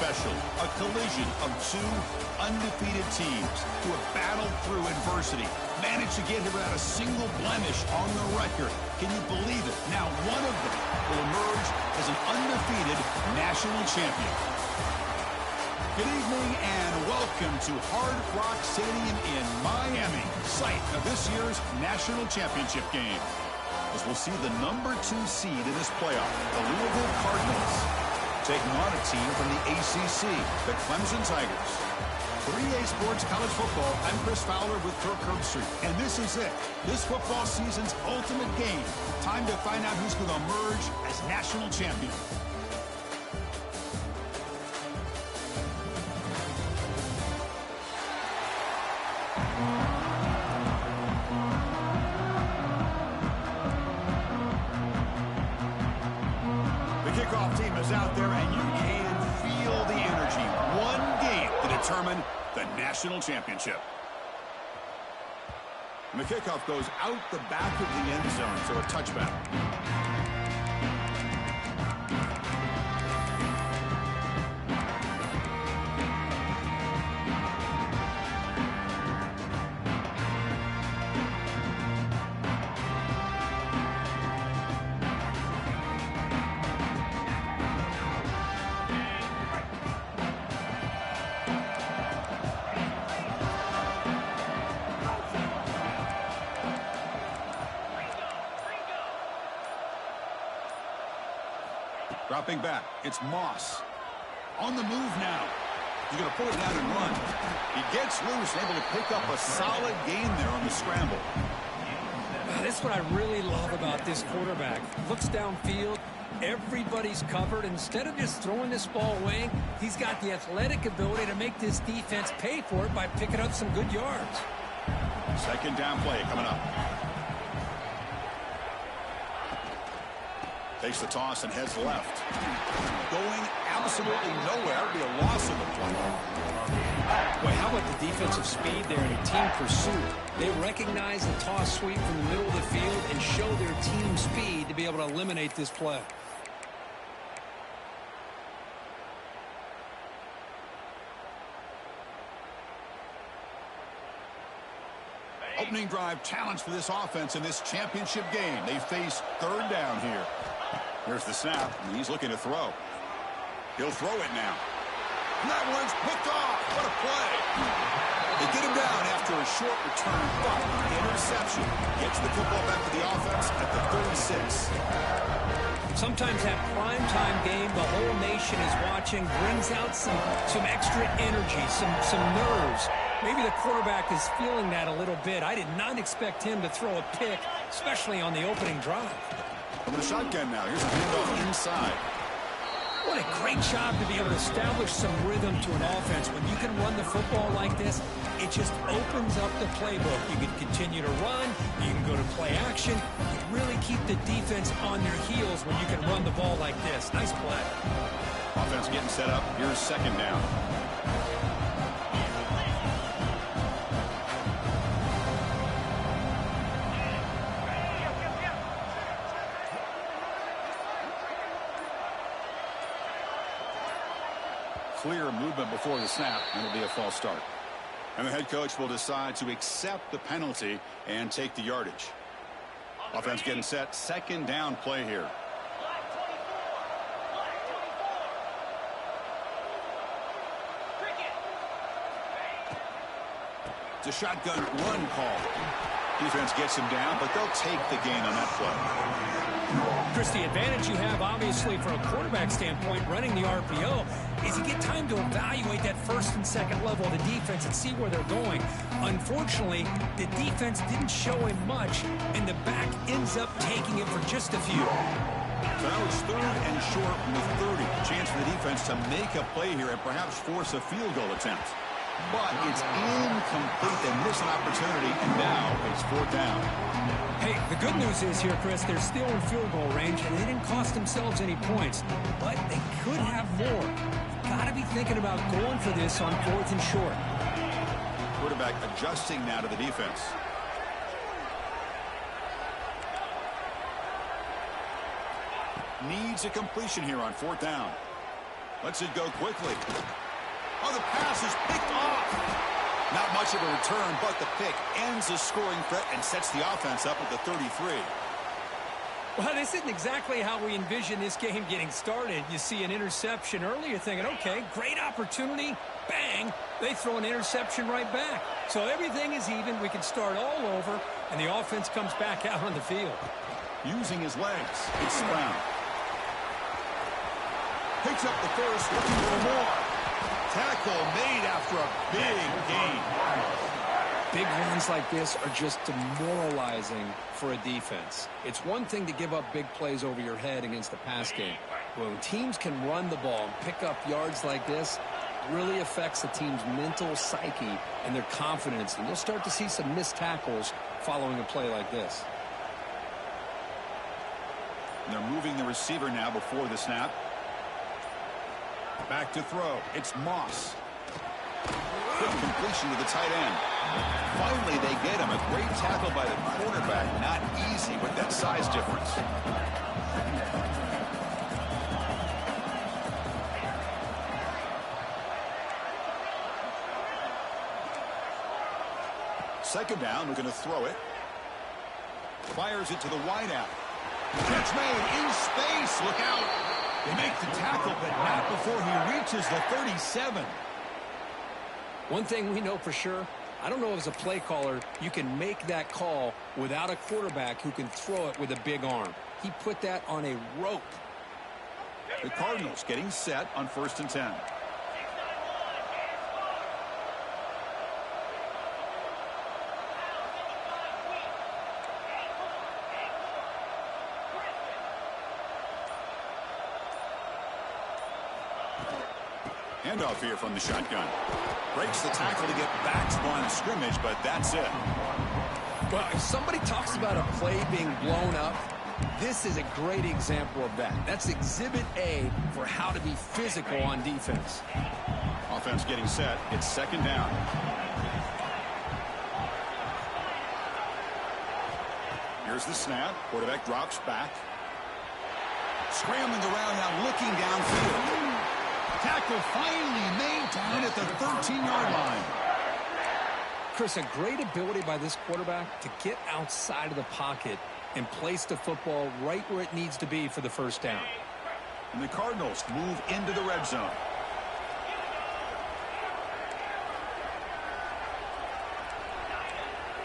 special. A collision of two undefeated teams who have battled through adversity, managed to get here without a single blemish on the record. Can you believe it? Now one of them will emerge as an undefeated national champion. Good evening and welcome to Hard Rock Stadium in Miami, site of this year's national championship game. As we'll see the number 2 seed in this playoff, the Louisville Cardinals, taking on a team from the ACC, the Clemson Tigers. 3A Sports College Football, I'm Chris Fowler with Kirk Herbstreit, and this is it. This football season's ultimate game. Time to find out who's going to emerge as national champion. Kickoff team is out there, and you can feel the energy. One game to determine the national championship. And the kickoff goes out the back of the end zone, so a touchback. Dropping back, it's Moss. On the move now. He's going to pull it down and run. He gets loose, able to pick up a solid gain there on the scramble. That's what I really love about this quarterback. Looks downfield, everybody's covered. Instead of just throwing this ball away, he's got the athletic ability to make this defense pay for it by picking up some good yards. Second down play coming up. Takes the toss and heads left. Going absolutely nowhere. That would be a loss of the play. Well, how about the defensive speed there in a team pursuit? They recognize the toss sweep from the middle of the field and show their team speed to be able to eliminate this play. Opening drive challenge for this offense in this championship game. They face third down here. Here's the snap, and he's looking to throw. He'll throw it now. And that one's picked off. What a play. They get him down after a short return, but interception. Gets the football back to the offense at the 36. Sometimes that primetime game the whole nation is watching brings out some extra energy, some nerves. Maybe the quarterback is feeling that a little bit. I did not expect him to throw a pick, especially on the opening drive. From the shotgun now. Here's a handoff inside. What a great job to be able to establish some rhythm to an offense. When you can run the football like this, it just opens up the playbook. You can continue to run. You can go to play action. You really keep the defense on their heels when you can run the ball like this. Nice play. Offense getting set up. Here's second down. Clear movement before the snap, and it'll be a false start. And the head coach will decide to accept the penalty and take the yardage. Offense getting set. Second down play here. It's a shotgun run call. Defense gets him down, but they'll take the gain on that play. Chris, the advantage you have, obviously, from a quarterback standpoint, running the RPO, is you get time to evaluate that first and second level of the defense and see where they're going. Unfortunately, the defense didn't show him much, and the back ends up taking it for just a few. So now it's third and short from the 30. Chance for the defense to make a play here and perhaps force a field goal attempt. But it's incomplete. They miss an opportunity, and now it's fourth down. Hey, the good news is here, Chris, they're still in field goal range, and they didn't cost themselves any points. But they could have more. Got to be thinking about going for this on fourth and short. Quarterback adjusting now to the defense. Needs a completion here on fourth down. Lets it go quickly. Oh, the pass is picked off. Not much of a return, but the pick ends the scoring threat and sets the offense up at the 33. Well, this isn't exactly how we envision this game getting started. You see an interception early, you're thinking, okay, great opportunity. Bang, they throw an interception right back. So everything is even. We can start all over, and the offense comes back out on the field. Using his legs, it's Brown. Picks up the first, looking for more. Tackle made after a big gain. Big runs like this are just demoralizing for a defense. It's one thing to give up big plays over your head against the pass game. But when teams can run the ball and pick up yards like this, it really affects the team's mental psyche and their confidence. And you'll start to see some missed tackles following a play like this. And they're moving the receiver now before the snap. Back to throw. It's Moss. Quick completion to the tight end. Finally, they get him. A great tackle by the quarterback. Not easy with that size difference. Second down, we're going to throw it. Fires it to the wideout. Catch made in space. Look out. They make the tackle, but not before he reaches the 37. One thing we know for sure, I don't know as a play caller, you can make that call without a quarterback who can throw it with a big arm. He put that on a rope. The Cardinals getting set on 1st and 10. Handoff here from the shotgun. Breaks the tackle to get back to the line of scrimmage, but that's it. Well, if somebody talks about a play being blown up, this is a great example of that. That's exhibit A for how to be physical on defense. Offense getting set. It's second down. Here's the snap. Quarterback drops back. Scrambling around now, looking downfield. Tackle finally made down at the 13-yard line. Chris, a great ability by this quarterback to get outside of the pocket and place the football right where it needs to be for the first down. And the Cardinals move into the red zone.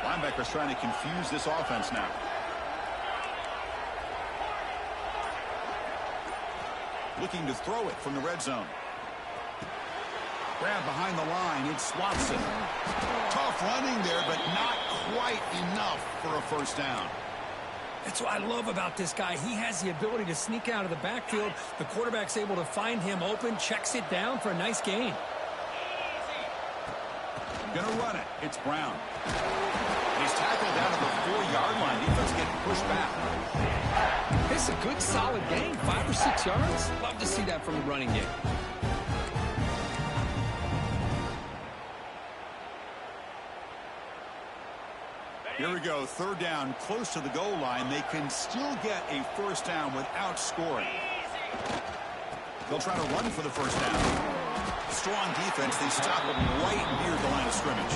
Linebackers trying to confuse this offense now. Looking to throw it from the red zone. Grab behind the line. It's Swanson. Tough running there, but not quite enough for a first down. That's what I love about this guy. He has the ability to sneak out of the backfield. The quarterback's able to find him open, checks it down for a nice gain. Gonna run it. It's Brown. He's tackled down at the 4-yard line. Defense getting pushed back. It's a good, solid gain. 5 or 6 yards. Love to see that from the running game. Here we go, third down, close to the goal line. They can still get a first down without scoring. They'll try to run for the first down. Strong defense. They stop them right near the line of scrimmage.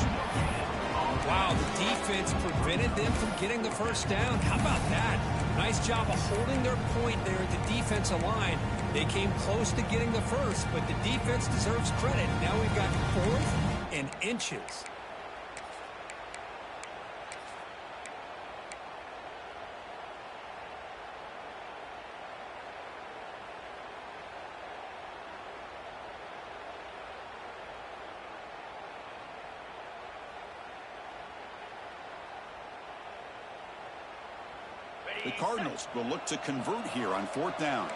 Wow, the defense prevented them from getting the first down. How about that? Nice job of holding their point there at the defensive line. They came close to getting the first, but the defense deserves credit. Now we've got 4th and inches. The Cardinals will look to convert here on 4th down.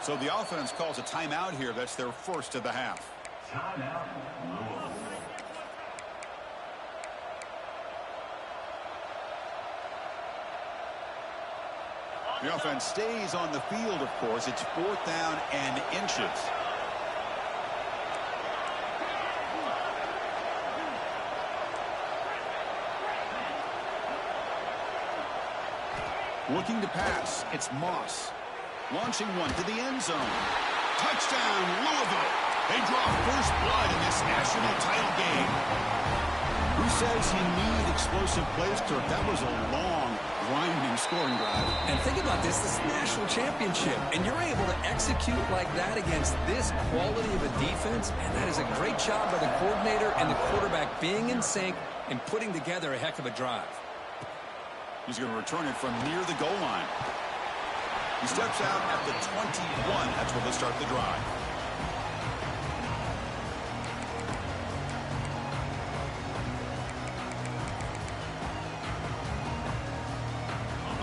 So the offense calls a timeout here. That's their first of the half. The offense stays on the field, of course. It's 4th down and inches. Looking to pass. It's Moss. Launching one to the end zone. Touchdown, Louisville. They draw first blood in this national title game. Who says he needed explosive plays, Kirk? That was a long, grinding scoring drive. And think about this. This is a national championship, and you're able to execute like that against this quality of a defense, and that is a great job by the coordinator and the quarterback being in sync and putting together a heck of a drive. He's going to return it from near the goal line. He steps out at the 21. That's where they'll start the drive.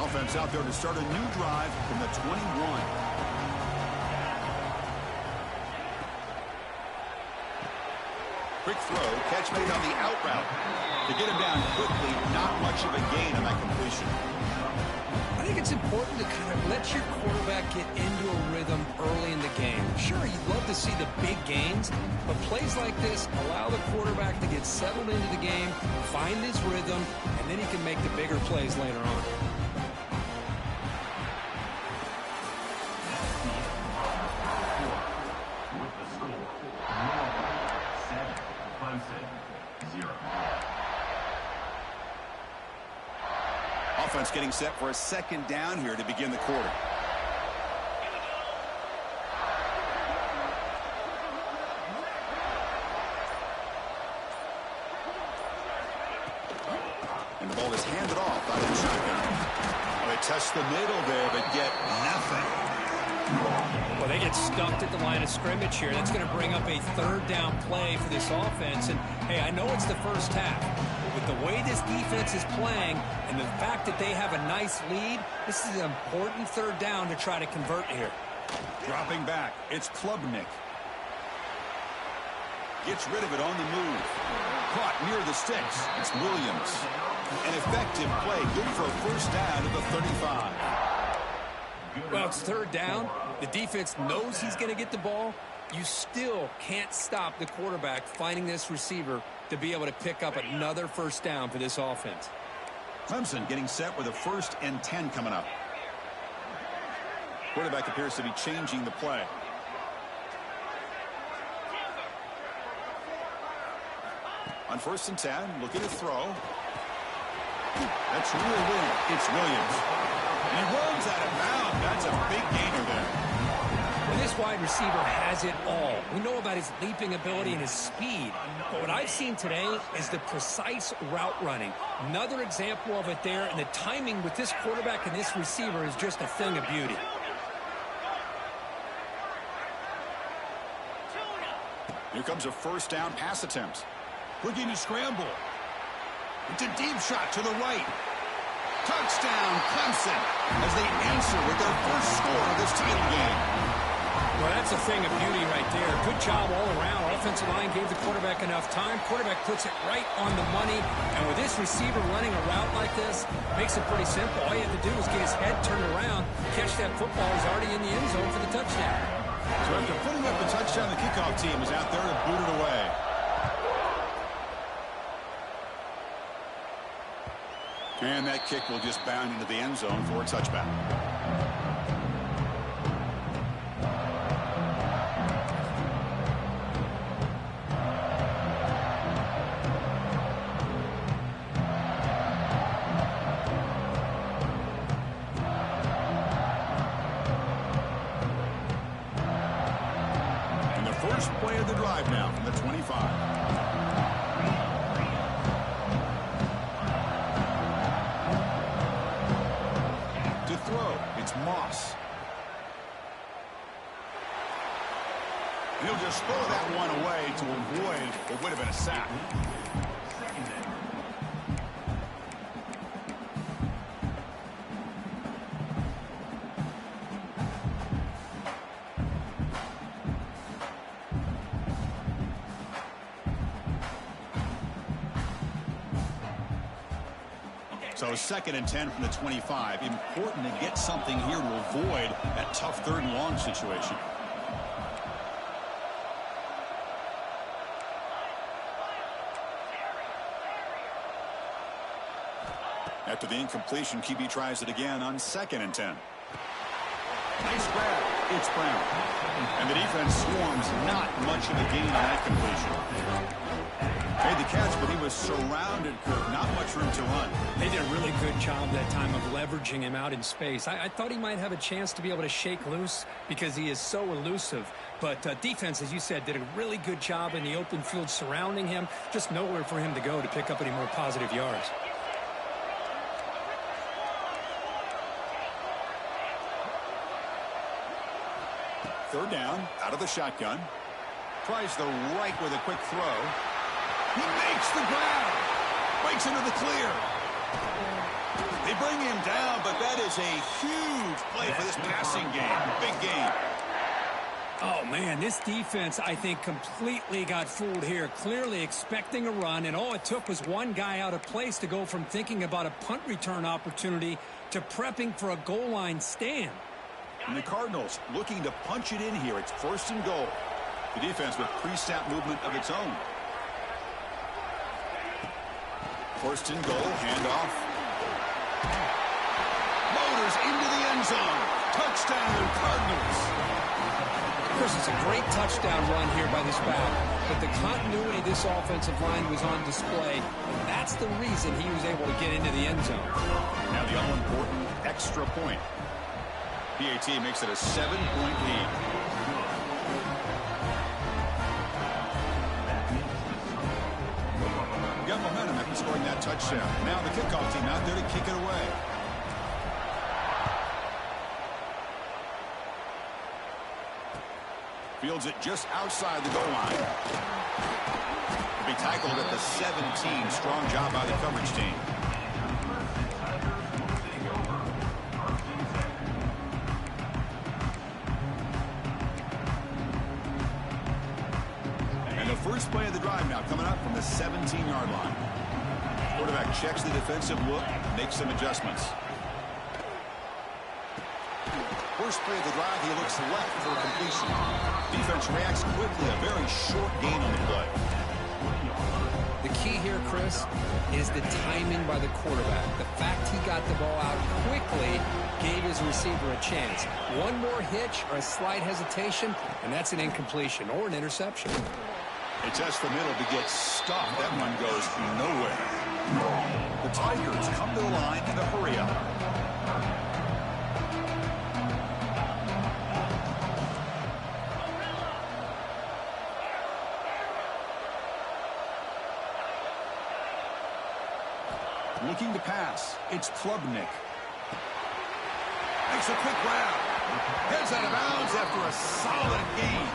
Offense out there to start a new drive from the 21. Quick throw, catch made on the out route. To get him down quickly, not much of a gain on that completion. I think it's important to kind of let your quarterback get into a rhythm early in the game. Sure, you'd love to see the big gains, but plays like this allow the quarterback to get settled into the game, find his rhythm, and then he can make the bigger plays later on. Clemson, 0. Offense getting set for a second down here to begin the quarter. And the ball is handed off out of the shotgun. Well, they test the middle there, but get nothing. Well, they get stumped at the line of scrimmage here. That's going to bring up a third down play for this offense. And, hey, I know it's the first half. But with the way this defense is playing and the fact that they have a nice lead, this is an important third down to try to convert here. Dropping back, it's Klubnik. Gets rid of it on the move. Caught near the sticks. It's Williams. An effective play. Good for a first down to the 35. Well, it's third down. The defense knows he's going to get the ball. You still can't stop the quarterback finding this receiver to be able to pick up another first down for this offense. Clemson getting set with a 1st and 10 coming up. Quarterback appears to be changing the play. On 1st and 10, looking to throw. That's real win. It's Williams. And he runs out of bounds. That's a big gainer there. Well, this wide receiver has it all. We know about his leaping ability and his speed. But what I've seen today is the precise route running. Another example of it there, and the timing with this quarterback and this receiver is just a thing of beauty. Here comes a first down pass attempt. Looking to scramble. It's a deep shot to the right. Touchdown, Clemson, as they answer with their first score of this title game. Well, that's a thing of beauty right there. Good job all around. Offensive line gave the quarterback enough time. Quarterback puts it right on the money. And with this receiver running a route like this, makes it pretty simple. All you have to do is get his head turned around, catch that football. He's already in the end zone for the touchdown. So after putting up the touchdown, the kickoff team is out there to boot it away. And that kick will just bound into the end zone for a touchback. And the first play of the drive now from the 25. It's Moss. He'll just throw that one away to avoid what would have been a sack. So 2nd and 10 from the 25. Important to get something here to avoid that tough 3rd and long situation. After the incompletion, QB tries it again on 2nd and 10. Nice grab. It's Brown. And the defense swarms. Not much of a gain on that completion. Made the catch, but he was surrounded, Kirk. Not much room to run. They did a really good job that time of leveraging him out in space. I thought he might have a chance to be able to shake loose because he is so elusive. But defense, as you said, did a really good job in the open field surrounding him. Just nowhere for him to go to pick up any more positive yards. Third down, out of the shotgun. Tries the right with a quick throw. He makes the grab. Breaks into the clear. They bring him down, but that is a huge play for this passing game. Big game. Oh, man, this defense, I think, completely got fooled here. Clearly expecting a run, and all it took was one guy out of place to go from thinking about a punt return opportunity to prepping for a goal line stand. And the Cardinals looking to punch it in here. It's 1st and goal. The defense with pre-snap movement of its own. 1st and goal, handoff. Motors into the end zone. Touchdown, Cardinals. Chris, it's a great touchdown run here by this back, but the continuity of this offensive line was on display, and that's the reason he was able to get into the end zone. Now the all-important extra point. PAT makes it a 7-point lead. Got momentum after scoring that touchdown. Now the kickoff team out there to kick it away. Fields it just outside the goal line. Will be tackled at the 17. Strong job by the coverage team. And the first play of the drive now coming up from the 17-yard line. Quarterback checks the defensive look, makes some adjustments. First play of the drive, he looks left for a completion. Defense reacts quickly, a very short gain on the play. The key here, Chris, is the timing by the quarterback. The fact he got the ball out quickly gave his receiver a chance. One more hitch or a slight hesitation, and that's an incompletion or an interception. They test the middle to get stopped. That one goes nowhere. The Tigers come to the line in a hurry up. Looking to pass. It's Klubnik. Makes a quick grab. Heads out of bounds after a solid gain.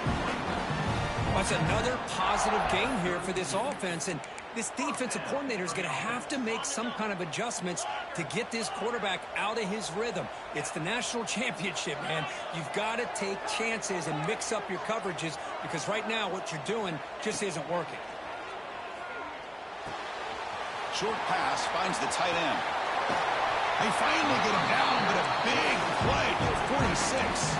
That's another positive gain here for this offense, and this defensive coordinator is going to have to make some kind of adjustments to get this quarterback out of his rhythm. It's the national championship, man. You've got to take chances and mix up your coverages because right now what you're doing just isn't working. Short pass finds the tight end. They finally get him down, but a big play for 46.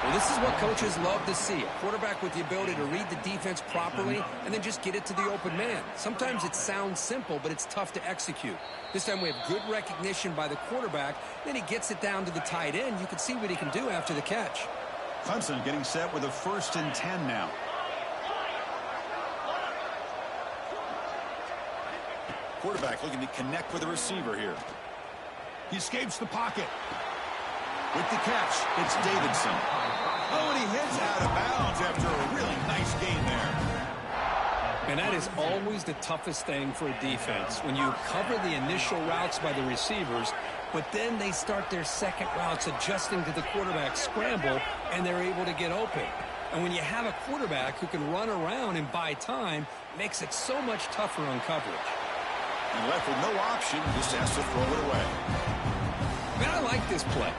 Well, this is what coaches love to see. A quarterback with the ability to read the defense properly and then just get it to the open man. Sometimes it sounds simple, but it's tough to execute. This time we have good recognition by the quarterback. Then he gets it down to the tight end. You can see what he can do after the catch. Clemson getting set with a 1st and 10 now. Quarterback looking to connect with the receiver here. He escapes the pocket. With the catch, it's Davidson. Oh, and he heads out of bounds after a really nice gain there. And that is always the toughest thing for a defense. When you cover the initial routes by the receivers, but then they start their second routes adjusting to the quarterback scramble, and they're able to get open. And when you have a quarterback who can run around and buy time, it makes it so much tougher on coverage. And left with no option, just has to throw it away. Man, I like this play.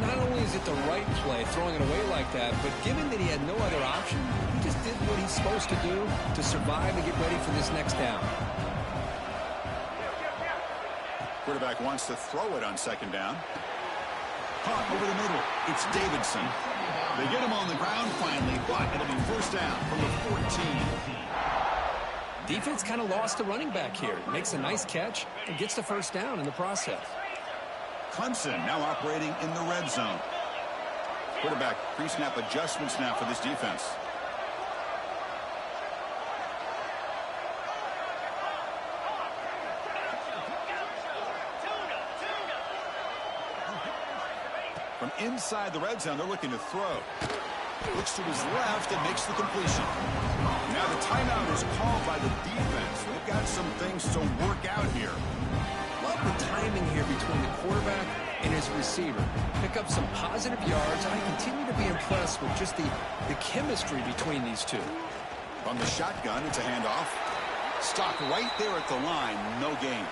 Not only is it the right play, throwing it away like that, but given that he had no other option, he just did what he's supposed to do to survive and get ready for this next down. Quarterback wants to throw it on 2nd down. Caught over the middle. It's Davidson. They get him on the ground finally, but it'll be 1st down from the 14. Defense kind of lost the running back here. Makes a nice catch and gets the first down in the process. Clemson now operating in the red zone. Quarterback pre-snap adjustments now for this defense. From inside the red zone, they're looking to throw. Looks to his left and makes the completion. Now the timeout is called by the defense. They've got some things to work out here. Love the timing here between the quarterback and his receiver. Pick up some positive yards, and I continue to be impressed with just the chemistry between these two. From the shotgun, it's a handoff. Stopped right there at the line, no gain.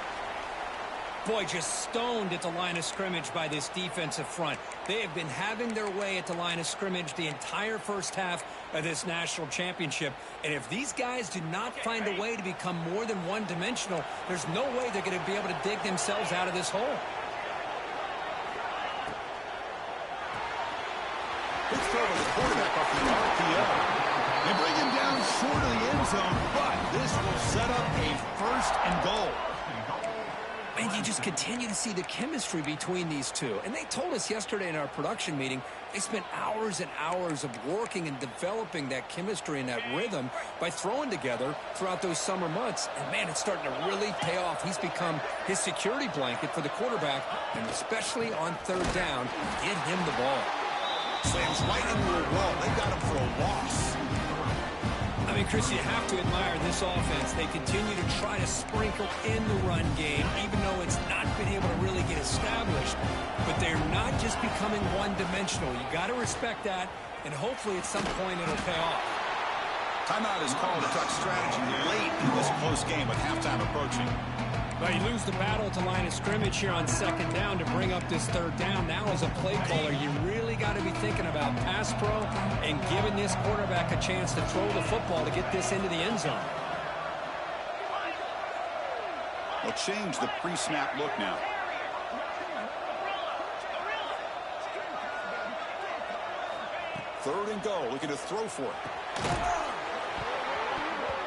Boy, just stoned at the line of scrimmage by this defensive front. They have been having their way at the line of scrimmage the entire first half of this national championship. And if these guys do not find a way to become more than one-dimensional, there's no way they're going to be able to dig themselves out of this hole. Good throw to the quarterback off the RPO. They bring him down short of the end zone, but this will set up a first and goal. And you just continue to see the chemistry between these two. And they told us yesterday in our production meeting, they spent hours and hours of working and developing that chemistry and that rhythm by throwing together throughout those summer months. And, man, it's starting to really pay off. He's become his security blanket for the quarterback, and especially on third down, get him the ball. Slams right into a wall. They got him for a loss. I mean, Chris, you have to admire this offense. They continue to try to sprinkle in the run game, even though it's not been able to really get established. But they're not just becoming one-dimensional. You got to respect that, and hopefully at some point it'll pay off. Timeout is called to talk strategy late in this close game with halftime approaching. Well, you lose the battle at the line of scrimmage here on second down to bring up this third down. Now as a play caller, you really got to be thinking about pass pro and giving this quarterback a chance to throw the football to get this into the end zone. We'll change the pre-snap look now. Third and goal, looking to throw for it.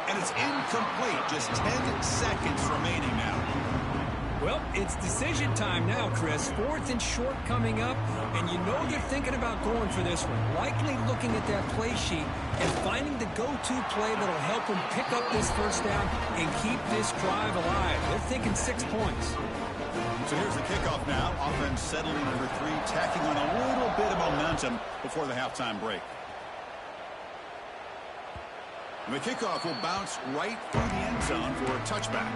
And it's incomplete. Just 10 seconds remaining now. Well, it's decision time now, Chris. Fourth and short coming up, and you know they're thinking about going for this one. Likely looking at that play sheet and finding the go-to play that'll help them pick up this first down and keep this drive alive. They're thinking 6 points. So here's the kickoff now. Offense settling in number 3, tacking on a little bit of momentum before the halftime break. And the kickoff will bounce right through the end zone for a touchback.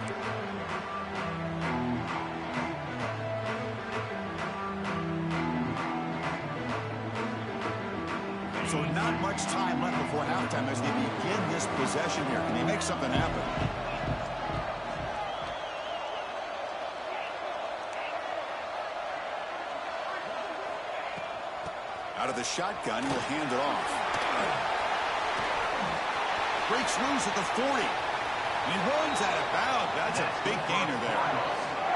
So not much time left before halftime as they begin this possession here. Can they make something happen? Out of the shotgun, he'll hand it off. Breaks loose at the 40. And he runs out of bounds. That's a big gainer there.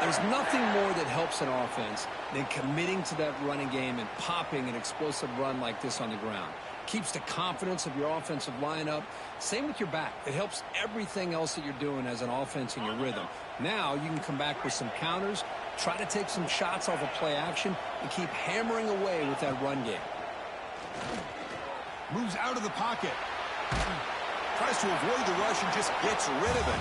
There's nothing more that helps an offense than committing to that running game and popping an explosive run like this on the ground. Keeps the confidence of your offensive lineup. Same with your back. It helps everything else that you're doing as an offense in your rhythm. Now you can come back with some counters, try to take some shots off of play action, and keep hammering away with that run game. Moves out of the pocket. Tries to avoid the rush and just gets rid of it.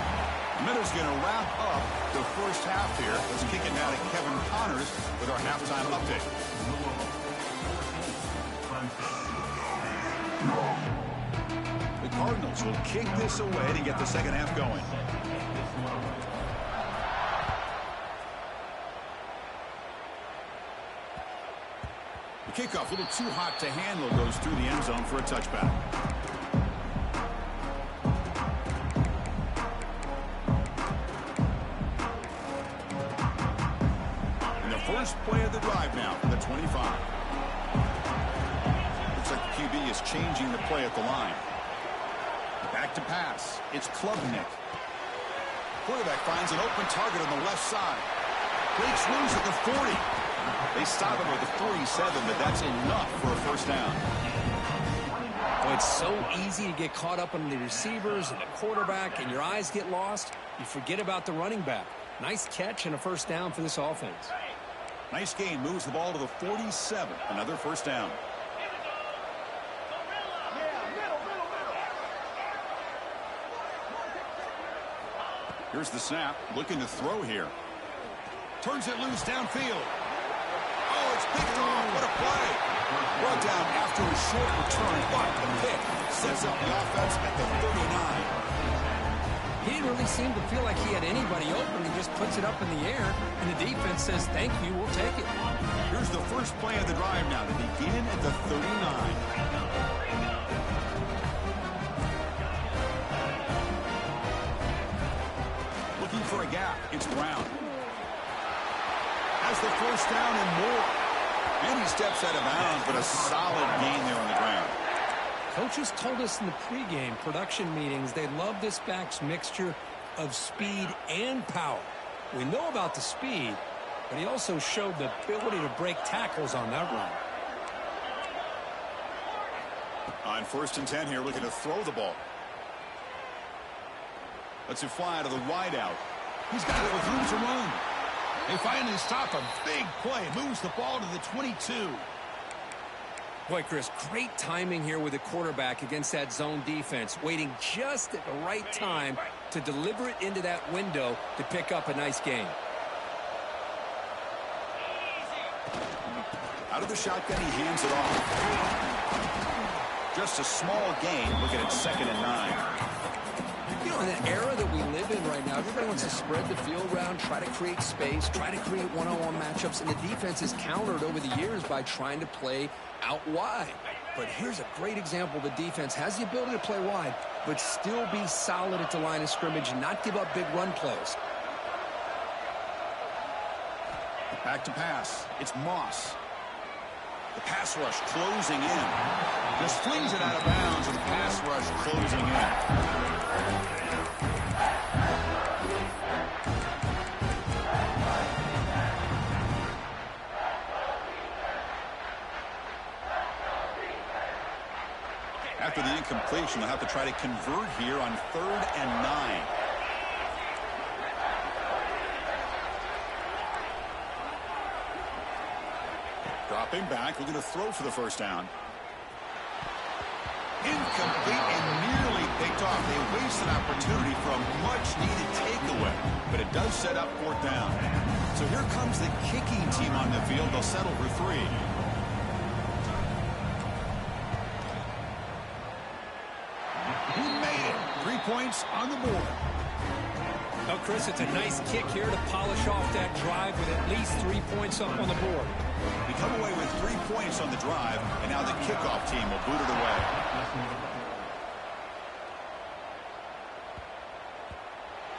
Miller's going to wrap up the first half here. Let's kick it now to Kevin Connors with our halftime update. The Cardinals will kick this away to get the second half going. The kickoff, a little too hot to handle, goes through the end zone for a touchback. First play of the drive now for the 25. Looks like the QB is changing the play at the line. Back to pass. It's Klubnik. Quarterback finds an open target on the left side. Breaks loose at the 40. They stop him at the 47, but that's enough for a first down. Well, Oh, it's so easy to get caught up on the receivers and the quarterback, and your eyes get lost. You forget about the running back. Nice catch and a first down for this offense. Nice gain. Moves the ball to the 47. Another first down. Here's the snap. Looking to throw here. Turns it loose downfield. Oh, it's picked off. What a play. Brought down after a short return, but the pick sets up the offense at the 39. He didn't really seem to feel like he had anybody open. He just puts it up in the air, and the defense says, thank you, we'll take it. Here's the first play of the drive now to begin at the 39. Looking for a gap. It's Brown. Has the first down and more. And he steps out of bounds, but a solid gain there on the ground. Coaches told us in the pregame production meetings they love this back's mixture of speed and power. We know about the speed, but he also showed the ability to break tackles on that run. On 1st and 10 here, looking to throw the ball. Lets it fly to the wideout. He's got it with room to run. They finally stop a big play. Moves the ball to the 22. Boy, Chris, great timing here with the quarterback against that zone defense, waiting just at the right time to deliver it into that window to pick up a nice gain. Out of the shotgun, he hands it off. Just a small gain. Looking at 2nd and 9. You know, in the era that we live in right now, everybody wants to spread the field around, try to create space, try to create one-on-one matchups, and the defense is countered over the years by trying to play out wide. But here's a great example. The defense has the ability to play wide, but still be solid at the line of scrimmage and not give up big run plays. Back to pass. It's Moss. The pass rush closing in. Just flings it out of bounds, and the pass rush closing in. After the incompletion, they'll have to try to convert here on 3rd and 9. Dropping back, looking to throw for the first down. Incomplete and nearly picked off. They waste an opportunity for a much-needed takeaway, but it does set up 4th down. So here comes the kicking team on the field. They'll settle for 3. He made it. 3 points on the board. Now, Chris, it's a nice kick here to polish off that drive with at least 3 points up on the board. They come away with 3 points on the drive, and now the kickoff team will boot it away.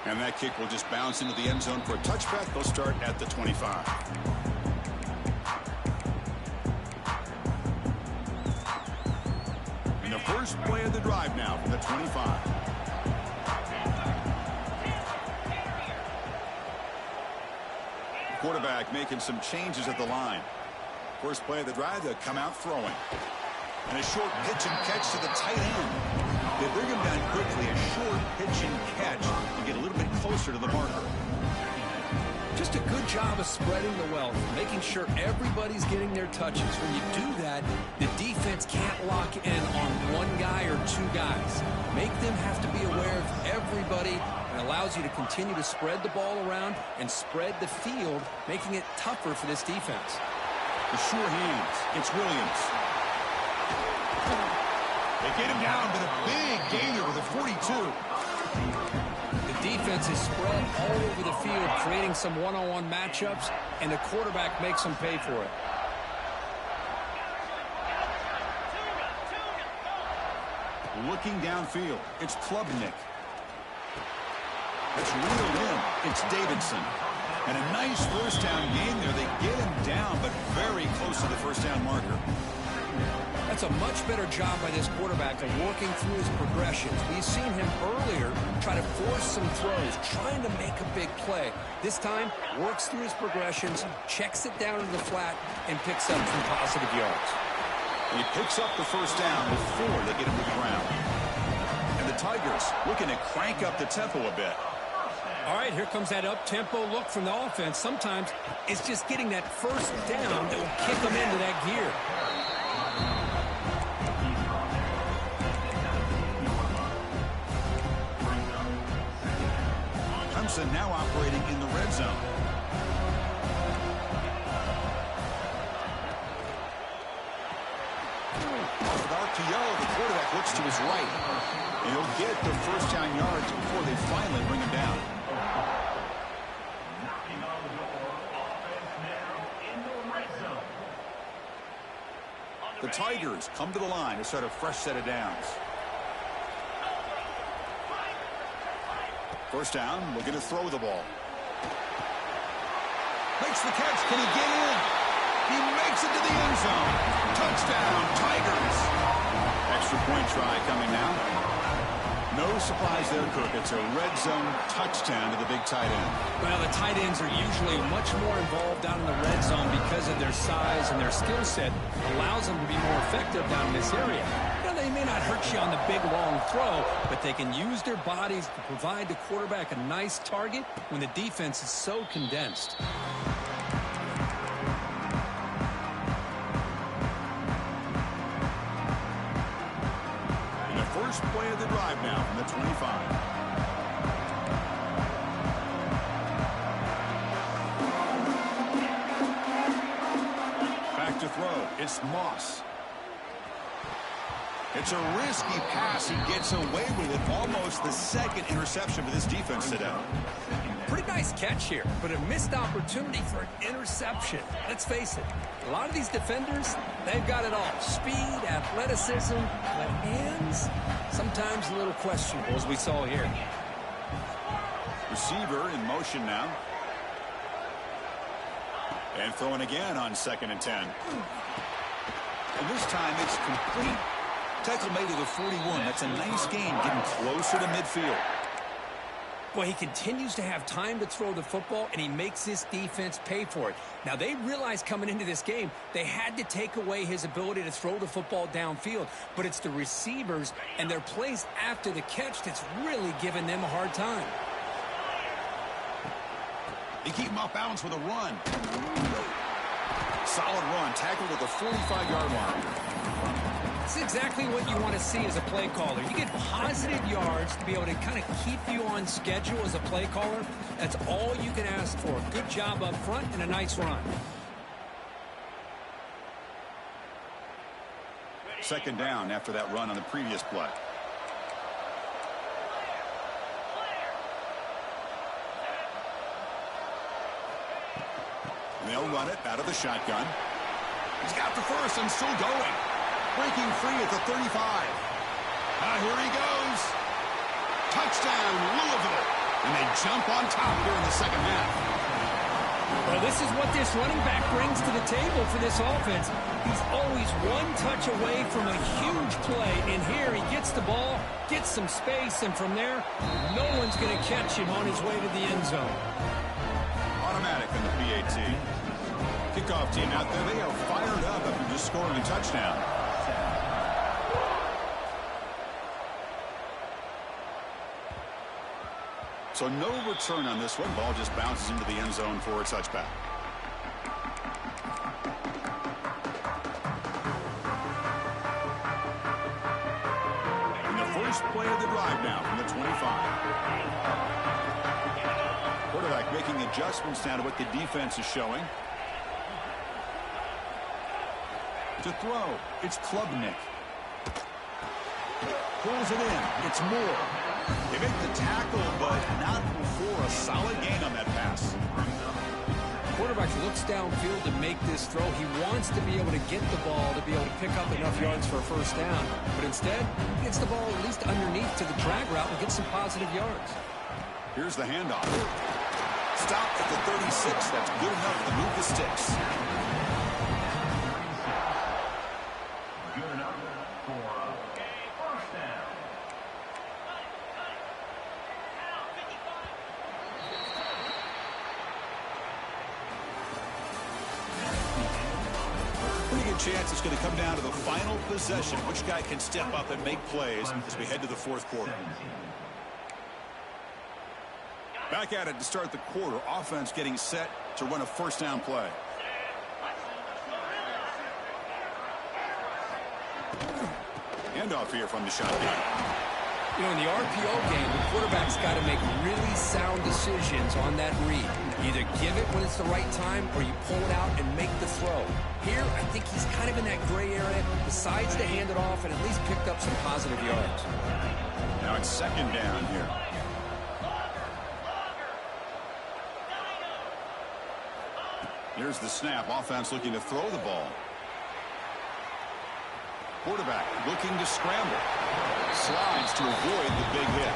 And that kick will just bounce into the end zone for a touchback. They'll start at the 25. And the first play of the drive now from the 25. Quarterback making some changes at the line. First play of the drive, they'll come out throwing. And a short pitch and catch to the tight end. They bring him down quickly. A short pitch and catch to get a little bit closer to the marker. Just a good job of spreading the wealth, making sure everybody's getting their touches. When you do that, the defense can't lock in on one guy or 2 guys. Make them have to be aware of everybody, and allows you to continue to spread the ball around and spread the field, making it tougher for this defense. The sure hands. It's Williams. They get him down, but a big gainer with a 42. The defense is spread all over the field, creating some one-on-one matchups, and the quarterback makes them pay for it. Looking downfield, it's Klubnik. It's reeled in. It's Davidson. And a nice first down gain there. They get him down, but very close to the first down marker. That's a much better job by this quarterback of working through his progressions. We've seen him earlier try to force some throws, trying to make a big play. This time, works through his progressions, checks it down to the flat, and picks up some positive yards. He picks up the first down before they get him to the ground. And the Tigers looking to crank up the tempo a bit. All right, here comes that up-tempo look from the offense. Sometimes it's just getting that first down that will kick them into that gear. Clemson now operating in the red zone. Off of RPO, the quarterback looks to his right. And he'll get the first down yards before they finally bring him down. The Tigers come to the line to start a fresh set of downs. First down, looking to throw the ball. Makes the catch. Can he get in? He makes it to the end zone. Touchdown, Tigers. Extra point try coming now. No surprise there, Kirk. It's a red zone touchdown to the big tight end. Well, the tight ends are usually much more involved down in the red zone because of their size and their skill set. Allows them to be more effective down in this area. Now, they may not hurt you on the big, long throw, but they can use their bodies to provide the quarterback a nice target when the defense is so condensed. First play of the drive now from the 25. Back to throw. It's Moss. It's a risky pass. He gets away with it. Almost the second interception for this defense today. Pretty nice catch here, but a missed opportunity for an interception. Let's face it, a lot of these defenders, they've got it all. Speed, athleticism, but hands, sometimes a little questionable, as we saw here. Receiver in motion now. And throwing again on 2nd and 10. And this time it's complete. Tackle made to the 41. That's a nice gain, getting closer to midfield. Boy, he continues to have time to throw the football, and he makes this defense pay for it. Now, they realized coming into this game, they had to take away his ability to throw the football downfield. But it's the receivers and their plays after the catch that's really giving them a hard time. They keep him off balance with a run. Solid run, tackled at the 45-yard line. That's exactly what you want to see as a play caller. You get positive yards to be able to kind of keep you on schedule as a play caller. That's all you can ask for. Good job up front and a nice run. Second down after that run on the previous play. And they'll run it out of the shotgun. He's got the first and still going. Breaking free at the 35. Here he goes. Touchdown, Louisville. And they jump on top here in the second half. Well, this is what this running back brings to the table for this offense. He's always one touch away from a huge play. And here he gets the ball, gets some space, and from there, no one's going to catch him on his way to the end zone. Automatic in the PAT. Kickoff team out there, they are fired up after just scoring a touchdown. So no return on this one. Ball just bounces into the end zone for a touchback. And the first play of the drive now from the 25. Quarterback making adjustments now to what the defense is showing. To throw, it's Klubnik. Pulls it in, it's Moore. They make the tackle, but not before a solid gain on that pass. Quarterback looks downfield to make this throw. He wants to be able to get the ball to be able to pick up enough yards for a first down. But instead, he gets the ball at least underneath to the drag route and gets some positive yards. Here's the handoff. Stopped at the 36. That's good enough to move the sticks. chance it's going to come down to the final possession. Which guy can step up and make plays as we head to the fourth quarter. Back at it to start the quarter. Offense getting set to run a first down play. Handoff here from the shotgun. You know, in the RPO game, the quarterback's got to make really sound decisions on that read. Either give it when it's the right time or you pull it out and make the throw. Here, I think he's kind of in that gray area, decides to hand it off and at least picked up some positive yards. Now it's second down here. Here's the snap. Offense looking to throw the ball. Quarterback looking to scramble. Slides to avoid the big hit.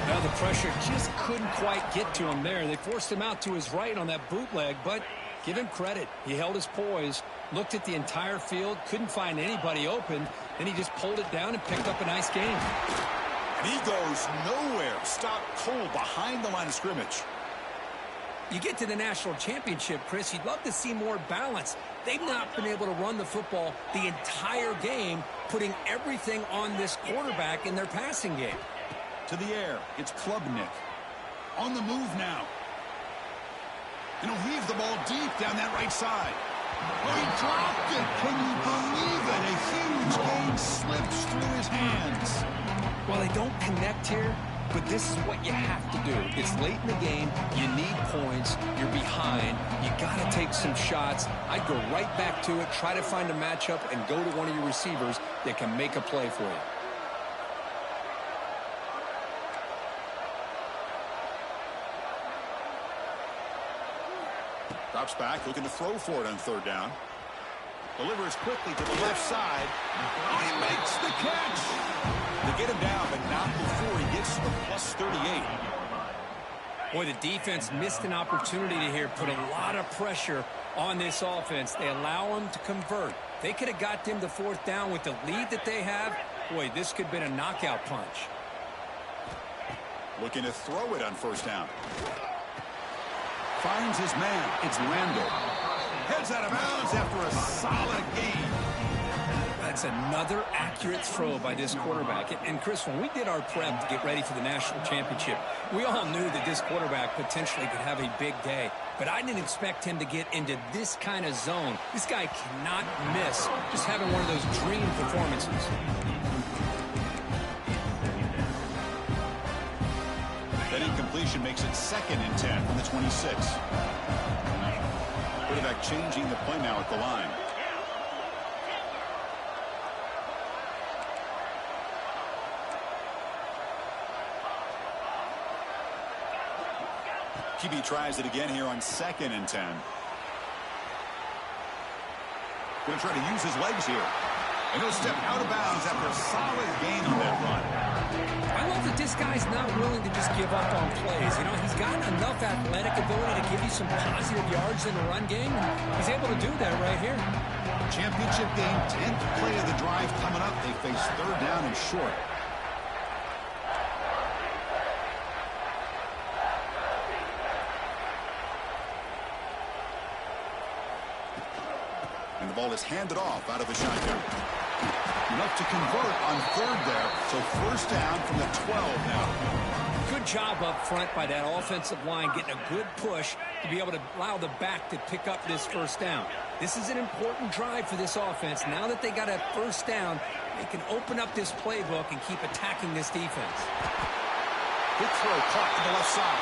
Now the pressure just couldn't quite get to him there. They forced him out to his right on that bootleg, but give him credit. He held his poise, looked at the entire field, couldn't find anybody open. Then he just pulled it down and picked up a nice gain. And he goes nowhere. Stopped cold behind the line of scrimmage. You get to the national championship, Chris, you'd love to see more balance. They've not been able to run the football the entire game, putting everything on this quarterback in their passing game. To the air, it's Klubnik. On the move now. And he'll heave the ball deep down that right side. Oh, he dropped it. Can you believe it? A huge gain slips through his hands. Well, they don't connect here, but this is what you have to do. It's late in the game. You need points. You're behind. You got to take some shots. I'd go right back to it, try to find a matchup, and go to one of your receivers that can make a play for you. Drops back, looking to throw for it on third down. Delivers quickly to the left side. Oh, he makes the catch. They get him down, but not before he gets to the plus 38. Boy, the defense missed an opportunity to here, put a lot of pressure on this offense. They allow them to convert. They could have got them to fourth down with the lead that they have. Boy, this could have been a knockout punch. Looking to throw it on first down. Finds his man. It's Randall. Heads out of bounds after a solid gain. That's another accurate throw by this quarterback. And Chris, when we did our prep to get ready for the national championship, we all knew that this quarterback potentially could have a big day. But I didn't expect him to get into this kind of zone. This guy cannot miss. Just having one of those dream performances. That incompletion makes it 2nd and 10 from the 26. Quarterback changing the play now at the line. QB tries it again here on 2nd and 10. Going to try to use his legs here. And he'll step out of bounds after a solid gain on that run. I love that this guy's not willing to just give up on plays. You know, he's got enough athletic ability to give you some positive yards in the run game. And he's able to do that right here. Championship game, 10th play of the drive coming up. They face third down and short. And the ball is handed off out of the shotgun. Enough to convert on third there. So first down from the 12 now. Good job up front by that offensive line, getting a good push to be able to allow the back to pick up this first down. This is an important drive for this offense. Now that they got a first down, they can open up this playbook and keep attacking this defense. Good throw caught to the left side.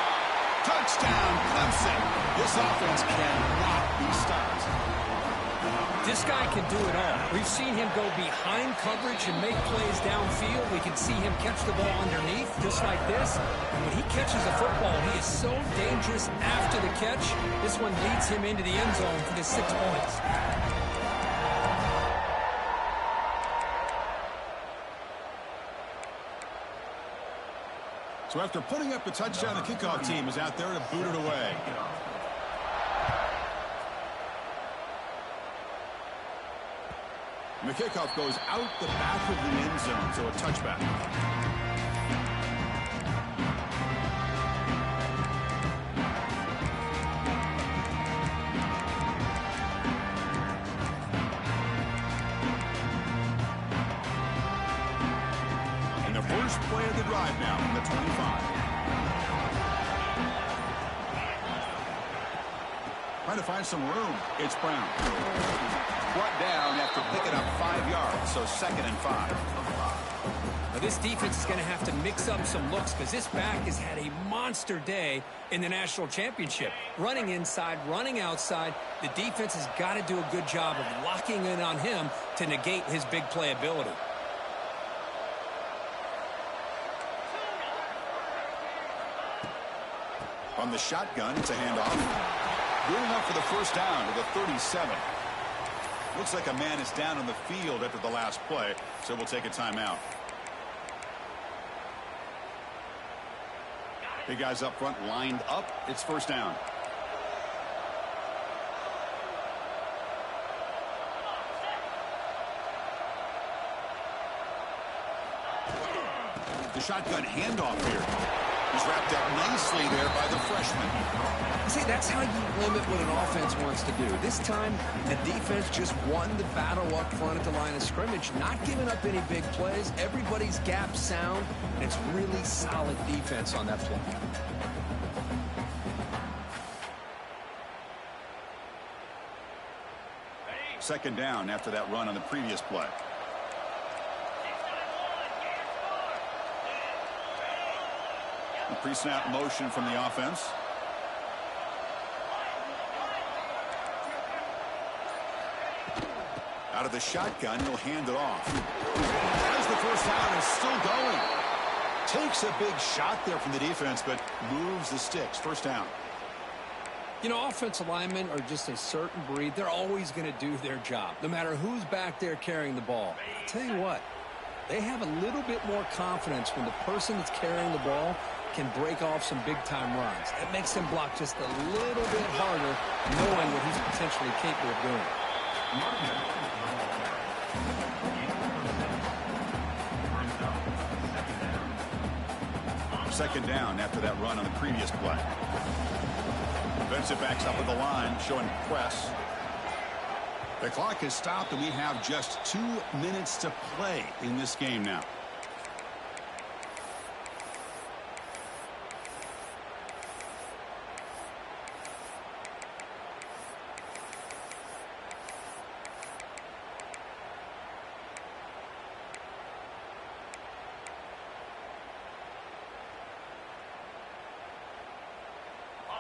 Touchdown, Clemson. This offense cannot be stopped. This guy can do it all. We've seen him go behind coverage and make plays downfield. We can see him catch the ball underneath, just like this. And when he catches a football, he is so dangerous after the catch. This one leads him into the end zone for the 6 points. So after putting up a touchdown, the kickoff team is out there to boot it away. And the kickoff goes out the back of the end zone, so a touchback. First play of the drive now from the 25. Trying to find some room. It's Brown. Brought down after picking up 5 yards, so 2nd and 5. Now this defense is going to have to mix up some looks because this back has had a monster day in the national championship. Running inside, running outside. The defense has got to do a good job of locking in on him to negate his big play ability. On the shotgun, it's a handoff. Good enough for the first down to the 37. Looks like a man is down on the field after the last play, so we'll take a timeout. Big guys up front lined up. It's first down. The shotgun handoff here. He's wrapped up nicely there by the freshman. See, that's how you limit what an offense wants to do. This time, the defense just won the battle up front at the line of scrimmage, not giving up any big plays. Everybody's gap sound, and it's really solid defense on that play. Second down after that run on the previous play. The pre-snap motion from the offense. Out of the shotgun, he'll hand it off. As the first down is still going. Takes a big shot there from the defense, but moves the sticks. First down. You know, offensive linemen are just a certain breed. They're always going to do their job, no matter who's back there carrying the ball. I'll tell you what, they have a little bit more confidence when the person that's carrying the ball can break off some big-time runs. That makes him block just a little bit harder, knowing what he's potentially capable of doing. Second down after that run on the previous play. Defensive backs up at the line, showing press. The clock has stopped, and we have just 2 minutes to play in this game now.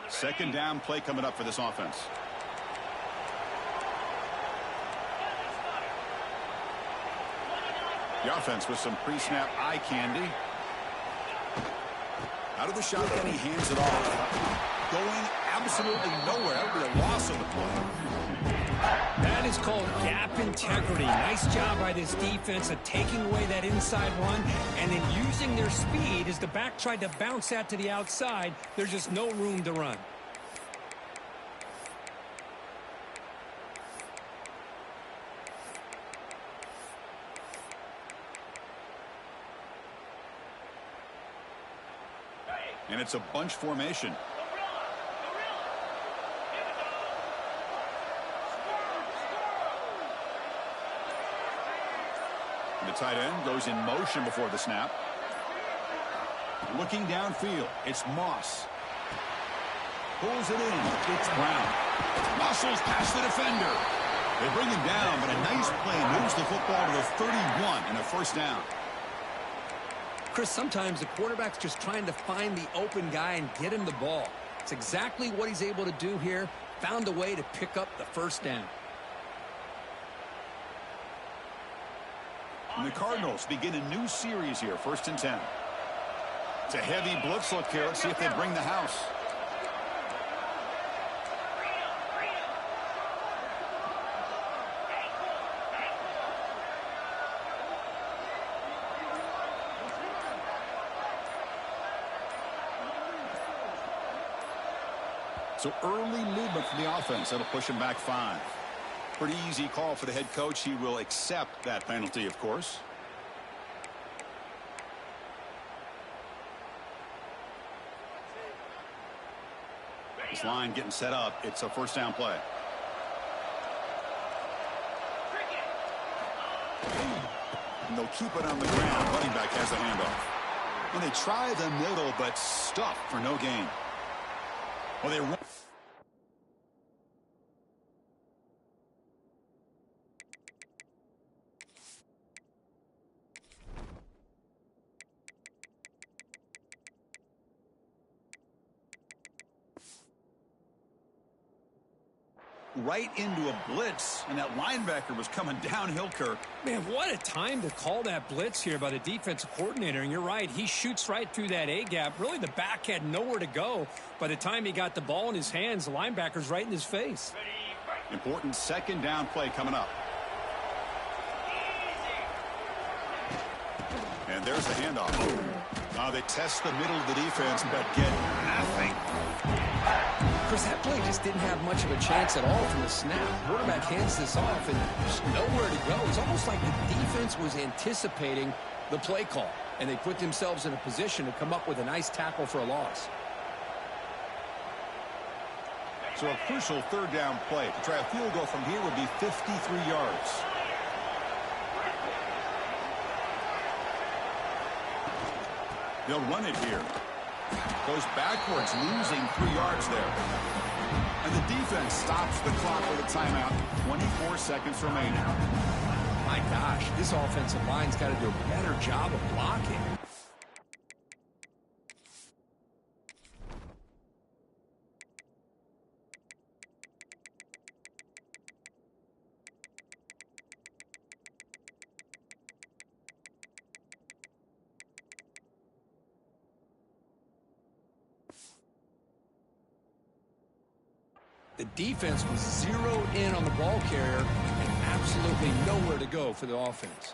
Second down play coming up for this offense. The offense with some pre-snap eye candy. Out of the shotgun, he hands it off. Going absolutely nowhere. That would be a loss of the play. That is called gap integrity. Nice job by this defense of taking away that inside run and then using their speed as the back tried to bounce that to the outside. There's just no room to run. And it's a bunch formation. And the tight end goes in motion before the snap. Looking downfield, it's Moss. Pulls it in, it's Brown. Muscles past the defender. They bring him down, but a nice play moves the football to the 31 and a first down. Chris, sometimes the quarterback's just trying to find the open guy and get him the ball. It's exactly what he's able to do here. Found a way to pick up the first down. And the Cardinals begin a new series here, 1st and 10. It's a heavy blitz look here. Let's see if they bring the house. So early movement from the offense. That'll push him back 5. Pretty easy call for the head coach. He will accept that penalty, of course. This line getting set up. It's a first down play. And they'll keep it on the ground. Running back has the handoff. And they try the middle, but stuff for no gain. Well, they run. Right into a blitz, and that linebacker was coming downhill, Kirk. Man, what a time to call that blitz here by the defensive coordinator. And you're right, he shoots right through that A-gap. Really, the back had nowhere to go. By the time he got the ball in his hands, the linebacker's right in his face. Important second down play coming up. And there's the handoff. They test the middle of the defense, but get nothing. Chris, that play just didn't have much of a chance at all from the snap. Quarterback hands this off, and there's nowhere to go. It's almost like the defense was anticipating the play call, and they put themselves in a position to come up with a nice tackle for a loss. So a crucial third down play. To try a field goal from here would be 53 yards. They'll run it here. Goes backwards, losing 3 yards there. And the defense stops the clock with a timeout. 24 seconds remaining. My gosh, this offensive line's got to do a better job of blocking. The defense was zeroed in on the ball carrier and absolutely nowhere to go for the offense.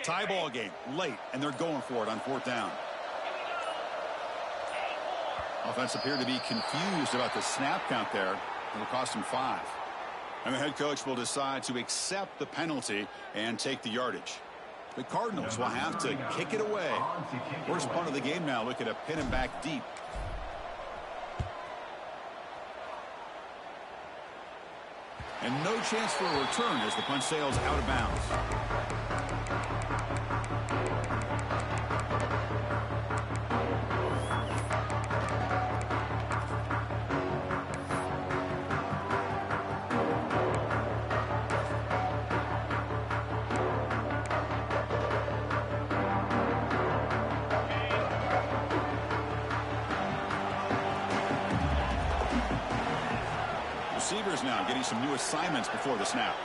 Tie ball game, late, and they're going for it on fourth down. Offense appeared to be confused about the snap count there. It'll cost him 5. And the head coach will decide to accept the penalty and take the yardage. The Cardinals will have to kick it away. First punt of the game now. Look at a pin him back deep. And no chance for a return as the punt sails out of bounds. Receivers now getting some new assignments before the snap.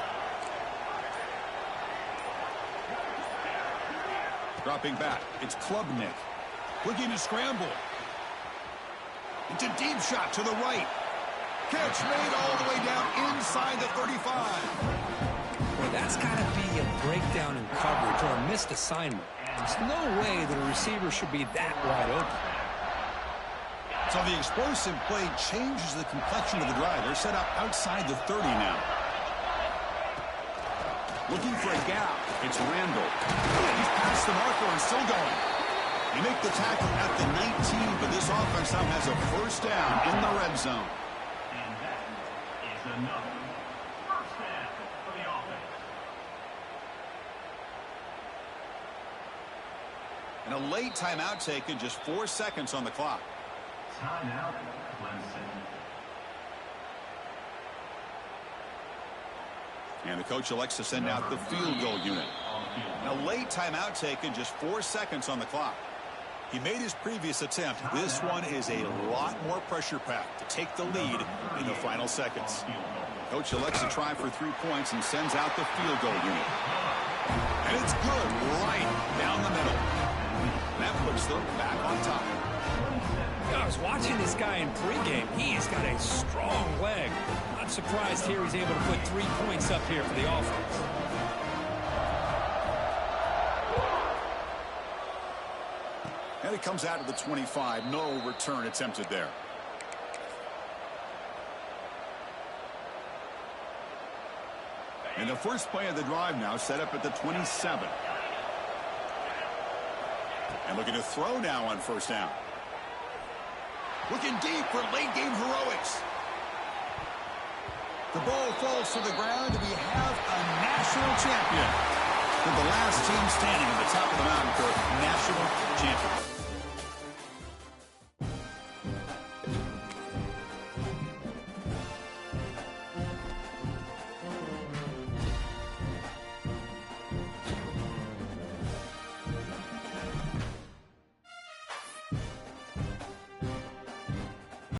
Dropping back, it's Klubnik. Looking to scramble. It's a deep shot to the right. Catch made all the way down inside the 35. Well, that's got to be a breakdown in coverage or a missed assignment. There's no way that a receiver should be that wide open. So the explosive play changes the complexion of the drive. They're set up outside the 30 now. Looking for a gap. It's Randall. He's past the marker and still going. They make the tackle at the 19, but this offense now has a first down in the red zone. And that is another first down for the offense. And a late timeout taken, just 4 seconds on the clock. Timeout, Clemson. And the coach elects to send out the field goal unit. And a late timeout taken, just 4 seconds on the clock. He made his previous attempt. This one is a lot more pressure-packed to take the lead in the final seconds. Coach elects to try for 3 points and sends out the field goal unit. And it's good right down the middle. That puts them back on top. I was watching this guy in pregame. He's got a strong leg. Not surprised here he's able to put 3 points up here for the offense. And it comes out of the 25. No return attempted there. And the first play of the drive now set up at the 27. And looking to throw now on first down. Looking deep for late game heroics. The ball falls to the ground, and we have a national champion. They're the last team standing at the top of the mountain for national champion.